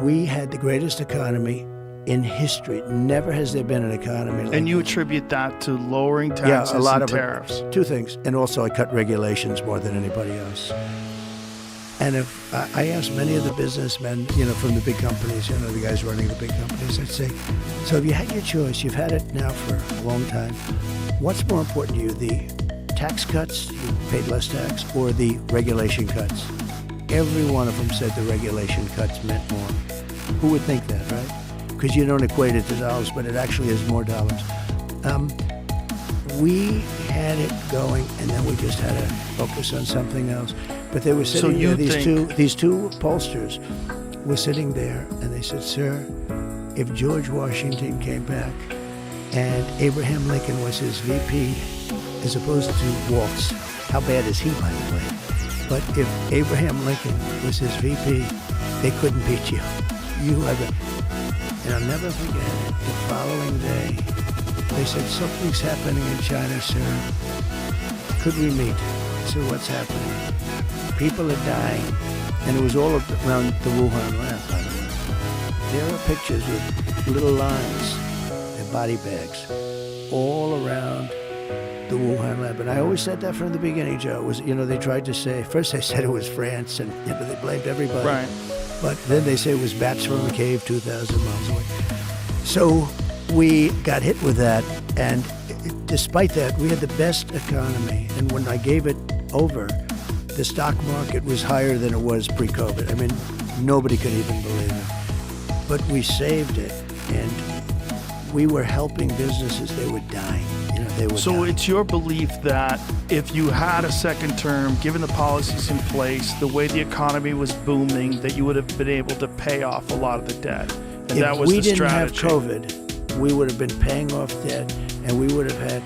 we had the greatest economy in history. Never has there been an economy like And you this. attribute that to lowering taxes Yeah, a lot and of tariffs. Two things. And also I cut regulations more than anybody else. And if I asked many of the businessmen, from the big companies, the guys running the big companies, I'd say, so if you had your choice, you've had it now for a long time, what's more important to you, the tax cuts, you paid less tax, or the regulation cuts? Every one of them said the regulation cuts meant more. Who would think that, right? Because you don't equate it to dollars, but it actually is more dollars. We had it going, and then we just had to focus on something else. But they were sitting there, these two pollsters were sitting there, and they said, sir, if George Washington came back and Abraham Lincoln was his VP as opposed to Waltz, how bad is he, by the way? But if Abraham Lincoln was his VP, they couldn't beat you. You are the... And I'll never forget it. The following day, they said, something's happening in China, sir. Could we meet? I said, what's happening? People are dying. And it was all around the Wuhan lab, by the way. There are pictures with little lines and body bags all around the Wuhan lab. And I always said that from the beginning, Joe. It was, they tried to say, first they said it was France, and they blamed everybody. Right. But then they say it was bats from a cave 2,000 miles away. So we got hit with that, and despite that, we had the best economy. And when I gave it over, the stock market was higher than it was pre-COVID. I mean, nobody could even believe it. But we saved it, and we were helping businesses. They were dying. So it's your belief that if you had a second term, given the policies in place, the way the economy was booming, that you would have been able to pay off a lot of the debt. And that was the strategy. If we didn't have COVID, we would have been paying off debt, and we would have had,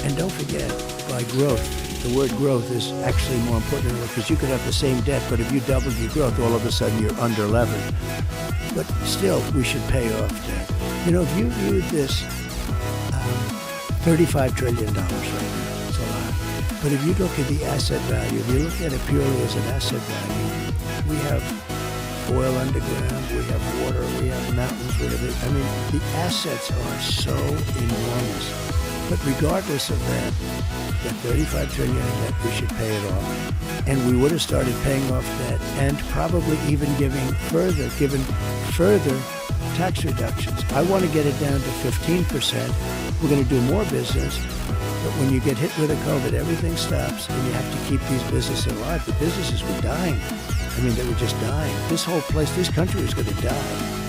and don't forget, by growth, the word growth is actually more important because you could have the same debt, but if you doubled your growth, all of a sudden you're under levered. But still, we should pay off debt. If you viewed this, $35 trillion right now. It's a lot. But if you look at the asset value, if you look at it purely as an asset value, we have oil underground, we have water, we have mountains, the assets are so enormous. But regardless of that 35 trillion in debt, we should pay it off. And we would have started paying off debt and probably even given further tax reductions. I want to get it down to 15%. We're going to do more business, but when you get hit with a COVID, everything stops, and you have to keep these businesses alive. The businesses were dying. They were just dying. This whole place, this country was going to die.